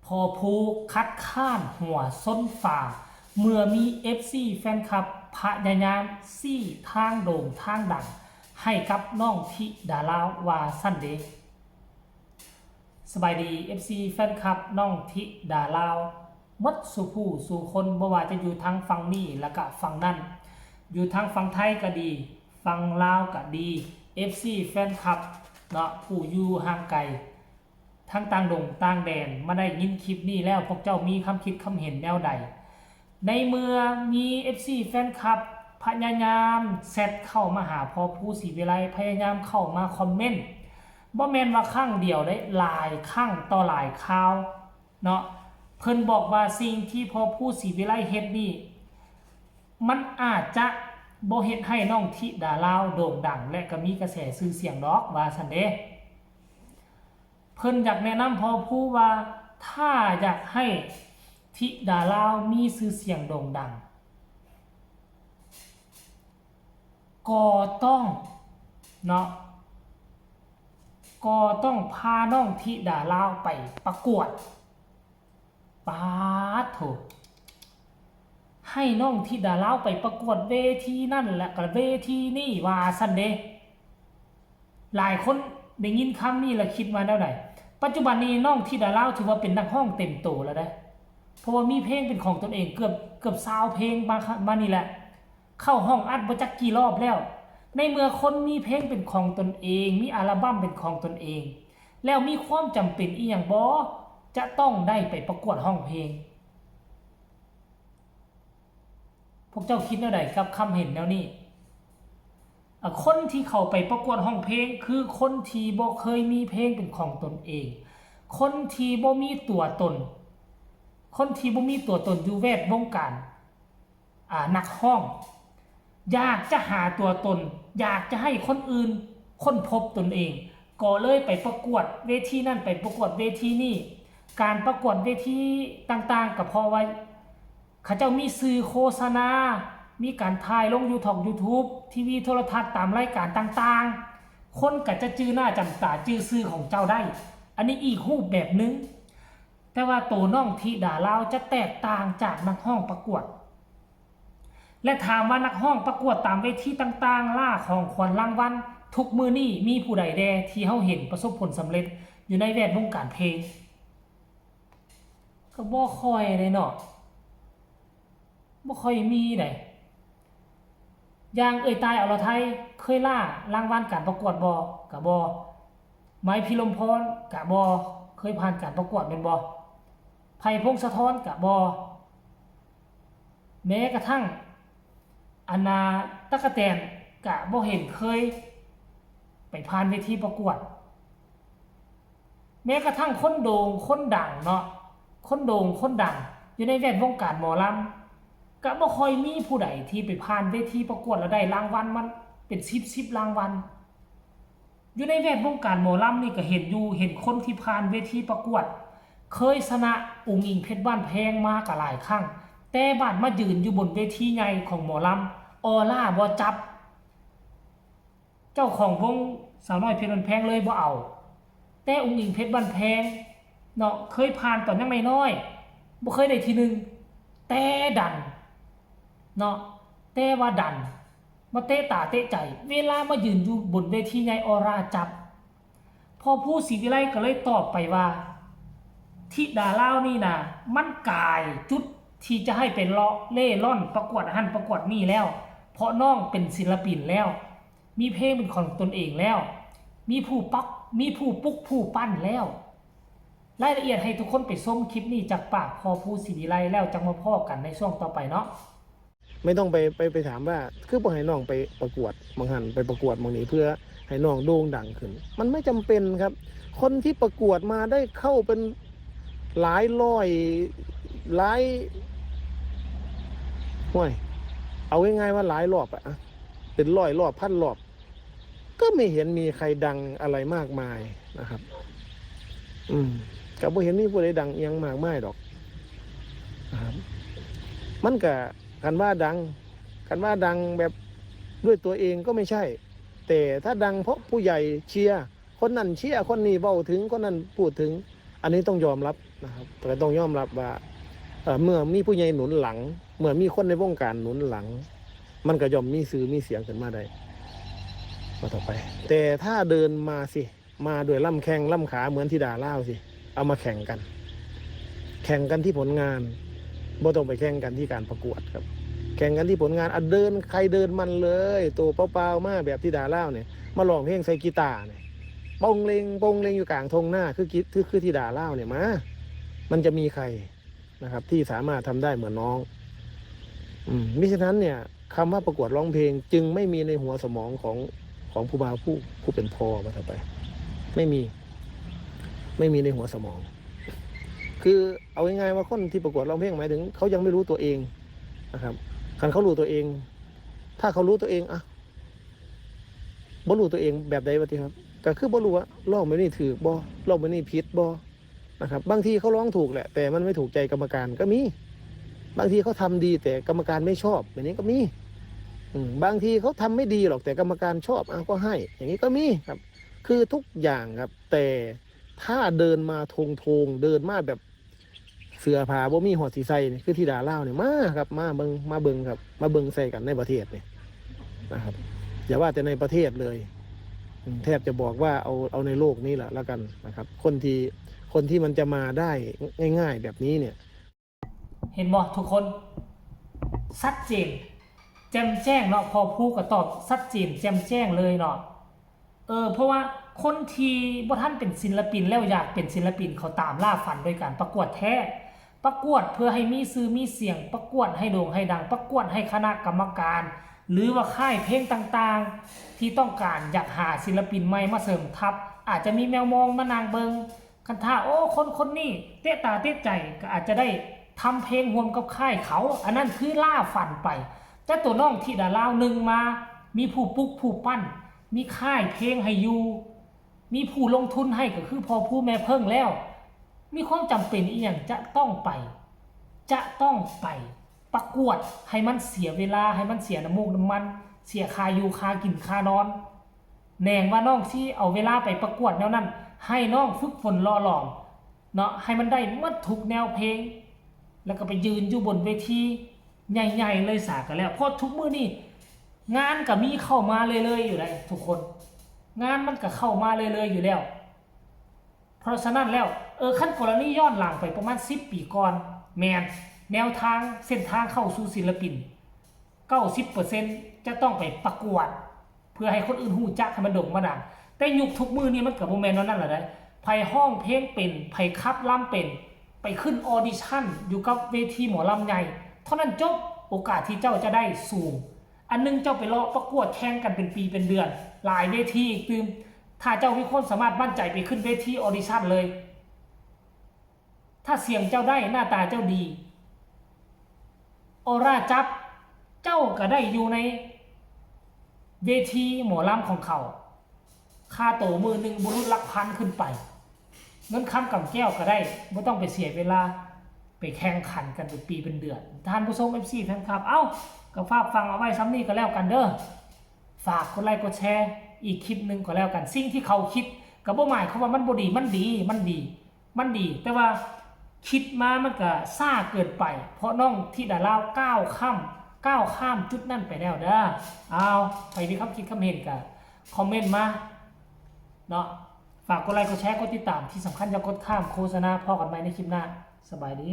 พอผู้คัดค้านหัวส้นฝ่าเมื่อมี FC แฟนคลับพยายามซี่ทางโด่งทางดังให้กับน้องธิดาลาวาซันเดย์สบายดี FC แฟนคลับน้องธิดาลาวมัดสู่ผู้สู่คนบ่ว่าจะอยู่ทางฝั่งนี้แล้วก็ฝั่งนั้นอยู่ทางฝั่งไทยก็ดีฝั่งลาวก็ดี FC แฟนคลับเนาะผู้อยู่ห่างไกลทั้งต่างดงต่างแดนมาได้ยินคลิปนี้แล้วพวกเจ้ามีคำคิดคำเห็นแนวใดในเมื่อมี FC แฟนคลับพยายามแซดเข้ามาหาพอผู้ศรีวิไลพยายามเข้ามาคอมเมนต์บ่แม่นว่าครั้งเดียวได้หลายครั้งต่อหลายคราวเนาะเพิ่นบอกว่าสิ่งที่พอผู้ศรีวิไลเฮ็ดนี่มันอาจจะบ่เฮ็ดให้น้องธิดาลาวโด่งดังและก็มีกระแสชื่อเสียงดอกว่าซั่นเด้เพิ่นอยากแนะนำพอผู้ว่าถ้าอยากให้ธิดาลาวมีชื่อเสียงโด่งดังก็ต้องเนาะก็ต้องพาน้องธิดาลาวไปประกวดปาดโถให้น้องธิดาลาวไปประกวดเวทีนั่นแหละกับเวทีนี่ว่าซั่นเด้หลายคนได้ยินคำนี้แล้วคิดมาแล้วใดปัจจุบันนี้น้องธิดาลาวถือว่าเป็นนักร้องเต็มโตแล้วได้เพราะว่ามีเพลงเป็นของตนเองเกือบ20เพลงมานี่แหละเข้าห้องอัดบ่จักกี่รอบแล้วในเมื่อคนมีเพลงเป็นของตนเองมีอัลบั้มเป็นของตนเองแล้วมีความจำเป็นอีหยังบ่จะต้องได้ไปประกวดห้องเพลงพวกเจ้าคิดแนวใดกับคำเห็นแนวนี้คนที่เข้าไปประกวดห้องเพลงคือคนที่บ่เคยมีเพลงเป็นของตนเองคนที่บ่มีตัวตนคนที่บ่มีตัวตนอยู่แวดวงการนักร้องอยากจะหาตัวตนอยากจะให้คนอื่นค้นพบตนเองก็เลยไปประกวดเวทีนั่นไปประกวดเวทีนี่การประกวดเวทีต่างๆก็เพราะว่าเขาเจ้ามีสื่อโฆษณามีการถ่ายลง YouTube ทีวีโทรทัศน์ตามรายการต่างๆคนก็จะจื้อหน้าจำตาจื้อสื่อของเจ้าได้อันนี้อีกรูปแบบนึงแต่ว่าตัวน้องธิดาลาวจะแตกต่างจากนักร้องประกวดและถามว่านักร้องประกวดตามเวทีต่างๆล่าของขวัญรางวัลทุกมื้อนี้มีผู้ใดแดที่เฮาเห็นประสบผลสำเร็จอยู่ในแวดวงการเพลงก็บ่ค่อยเลยเนาะบ่ค่อยมีได้อย่างตายอรไทยเคยล่ารางวัลการประกวดบ่ก็บ่ไม้พิรมพรก็บ่เคยผ่านการประกวดแม่นบ่ไผ่พงศธรก็บ่แม้กระทั่งอันนาตั๊กแตนกะบ่เห็นเคยไปผ่านเวทีประกวดแม้กระทั่งคนโด่งคนดังเนาะคนโด่งคนดังอยู่ในแวดวงการหมอลำกะบ่ค่อยมีผู้ใดที่ไปผ่านเวทีประกวดแล้วได้รางวัลมันเป็น10รางวัลอยู่ในแวดวงการหมอลำนี่ก็เห็นอยู่เห็นคนที่ผ่านเวทีประกวดเคยชนะองค์หญิงเพชรบ้านแพงมาก็หลายครั้งแต่บ้านมายืนอยู่บนเวทีใหญ่ของหมอลำออร่าบ่จับเจ้าของวงสาวน้อยเพชรบ้านแพงเลยบ่เอาแต่องค์หญิงเพชรบ้านแพงเนาะเคยผ่านตอนยังน้อยบ่เคยได้ที่1แต่ดันเนาะแต่ว่าดันมาเตะตาเตะใจเวลามายืนอยู่บนเวทีใหญ่ออร่าจับพอผู้ศรีวิไลก็เลยตอบไปว่าธิดาลาวนี่นะมันกายจุดที่จะให้เป็นเล่ร่อนประกวดหันประกวดนี่แล้วเพราะน้องเป็นศิลปินแล้วมีเพลงเป็นของตนเองแล้วมีผู้ปลุกผู้ปั้นแล้วรายละเอียดให้ทุกคนไปชมคลิปนี้จากปากพอผู้ศรีวิไลแล้วจังมาพ้อกันในช่วงต่อไปเนาะไม่ต้องไปถามว่าคือบ่ให้น้องไปประกวดบางหันไปประกวดบางนี้เพื่อให้น้องโด่งดังขึ้นมันไม่จำเป็นครับคนที่ประกวดมาได้เข้าเป็นหลายร้อยหลายห่วยเอาง่ายๆว่าหลายรอบอะเป็นร้อยรอบพันรอบก็ไม่เห็นมีใครดังอะไรมากมายนะครับก็บ่เห็นมีผู้ใดดังยังมากมายดอกนะครับมันก็กันว่าดังแบบด้วยตัวเองก็ไม่ใช่แต่ถ้าดังเพราะผู้ใหญ่เชียร์คนนั้นเชียร์คนนี้เว้าถึงคนนั้นพูดถึง อันนี้ต้องยอมรับนะครับแต่ต้องยอมรับว่าเมื่อมีผู้ใหญ่หนุนหลัง เมื่อมีคนในวงการหนุนหลัง มันก็ย่อมมีสื่อมีเสียงขึ้นมาได้มาต่อไป แต่ถ้าเดินมาสิมาด้วยล่ำแข้งล่ำขาเหมือนที่ดาเล่าสิเอามาแข่งกัน แข่งกันที่ผลงานบ่ต้องไปแข่งกันที่การประกวดครับ แข่งกันที่ผลงานเดินใครเดินมันเลยตัวเปล่าๆมาแบบที่ดาเล่าเนี่ยมาร้องเพลงใส่กีตาร์เนี่ยปงเลงอยู่กลางทงหน้าคือที่ดาเล่าเนี่ยมามันจะมีใครนะครับ ที่สามารถทำได้เหมือนน้องมิฉะนั้นเนี่ยคำว่าประกวดร้องเพลงจึงไม่มีในหัวสมองของผู้บ่าวผู้เป็นพ่อมาต่อไป ไม่มีในหัวสมอง คือเอาง่ายๆว่าคนที่ประกวดร้องเพลงหมายถึงเขายังไม่รู้ตัวเองนะครับคันเขารู้ตัวเอง ถ้าเขารู้ตัวเองบ่รู้ตัวเองแบบใดวะทีครับก็คือบ่รู้ว่าร้องไม่นี่ถือบ่ร้องไม่นี่ผิดบ่นะครับบางทีเขาร้องถูกแหละแต่มันไม่ถูกใจกรรมการก็มีบางทีเขาทำดีแต่กรรมการไม่ชอบแบบนี้ก็มีบางทีเขาทำไม่ดีหรอกแต่กรรมการชอบก็ให้อย่างนี้ก็มีครับคือทุกอย่างครับแต่ถ้าเดินมาทงเดินมาแบบเสื้อผ้าบ่มีหอดสีใส่นี่คือที่ดาเล่าเนี่ยมาครับมาเบิ่งครับมาเบิ่งใส่กันในประเทศนี่นะครับอย่าว่าแต่ในประเทศเลยแทบจะบอกว่าเอาในโลกนี้แหละแล้วกันนะครับคนที่มันจะมาได้ง่ายๆแบบนี้เนี่ยเห็นบ่ทุกคนชัดเจนแจ่มแจ้งเนาะพอพูดก็ตอบชัดเจนแจ่มแจ้งเลยเนาะเพราะว่าคนที่บ่ท่านเป็นศิลปินแล้วอยากเป็นศิลปินเขาตามล่าฝันโดยการประกวดแท้ประกวดเพื่อให้มีชื่อมีเสียงประกวดให้โด่งให้ดังประกวดให้คณะกรรมการหรือว่าค่ายเพลงต่างๆที่ต้องการอยากหาศิลปินใหม่มาเสริมทัพอาจจะมีแมวมองมานางเบิงคันท่าโอ้คนนี้เตะตาเตะใจก็อาจจะได้ทำเพลงรวมกับค่ายเขาอันนั้นคือล่าฝันไปแต่ตัวน้องที่ดาลาวหนึ่งมามีผู้ปลุกผู้ปั้นมีค่ายเพลงให้อยู่มีผู้ลงทุนให้ก็คือพอผู้แม่เพิ่งแล้วมีความจำเป็นอีกอย่างจะต้องไปประกวดให้มันเสียเวลาให้มันเสียน้ำมูกน้ำมันเสียค่าอยู่ค่ากินค่านอนแนงว่าน้องที่เอาเวลาไปประกวดแนวนั้นให้น้องฝึกฝนล่อหลอมเนาะให้มันได้มัดทุกแนวเพลงแล้วก็ไปยืนอยู่บนเวทีใหญ่ๆเลยสากันแล้วเพราะทุกมื้อนี่งานก็มีเข้ามาเลยอยู่แล้วทุกคนงานมันก็เข้ามาเลยอยู่แล้วเพราะฉะนั้นแล้วขั้นกรณีย้อนหลังไปประมาณ10 ปีก่อนแมนแนวทางเส้นทางเข้าสู่ศิลปิน 90% จะต้องไปประกวดเพื่อให้คนอื่นหูจักให้มันโด่งมาดังแต่ยุคทุกมือนี้มันกับโมเมนต์นั่นแหละนะไผห้องเพลงเป็นไผคับล่ำเป็นไปขึ้นออดิชั่นอยู่กับเวทีหมอลำใหญ่เท่านั้นจบโอกาสที่เจ้าจะได้สูงอันนึงเจ้าไปรอประกวดแข่งกันเป็นปีเป็นเดือนหลายเวทีอีกตื่มถ้าเจ้ามีความสามารถมั่นใจไปขึ้นเวทีออดิชั่นเลยถ้าเสียงเจ้าได้หน้าตาเจ้าดีออร่าจับเจ้าก็ได้อยู่ในเวทีหมอลำของเขาค่าโตมือหนึ่งบุรุษลักพันขึ้นไปเงินคำกับแก้วก็ได้ไม่ต้องไปเสียเวลาไปแข่งขันกันเป็นปีเป็นเดือนท่านผู้ชม FC แฟนคลับก็ฝากฟังเอาไว้ซ้ำนี้ก็แล้วกันเด้อฝากกดไลค์กดแชร์อีกคลิปหนึ่งก็แล้วกันสิ่งที่เขาคิดกับบ่หมายเขาว่ามันบ่ดีมันดีแต่ว่าคิดมามันก็ซ่าเกินไปเพราะน้องที่ดาลาวก้าวข้ามจุดนั่นไปแล้วเด้อใครมีคำคิดคำเห็นกันคอมเมนต์มาเนาะฝากกดไลค์กดแชร์กดติดตามที่สำคัญอย่ากดข้ามโฆษณาพอกันไหมในคลิปหน้าสบายดี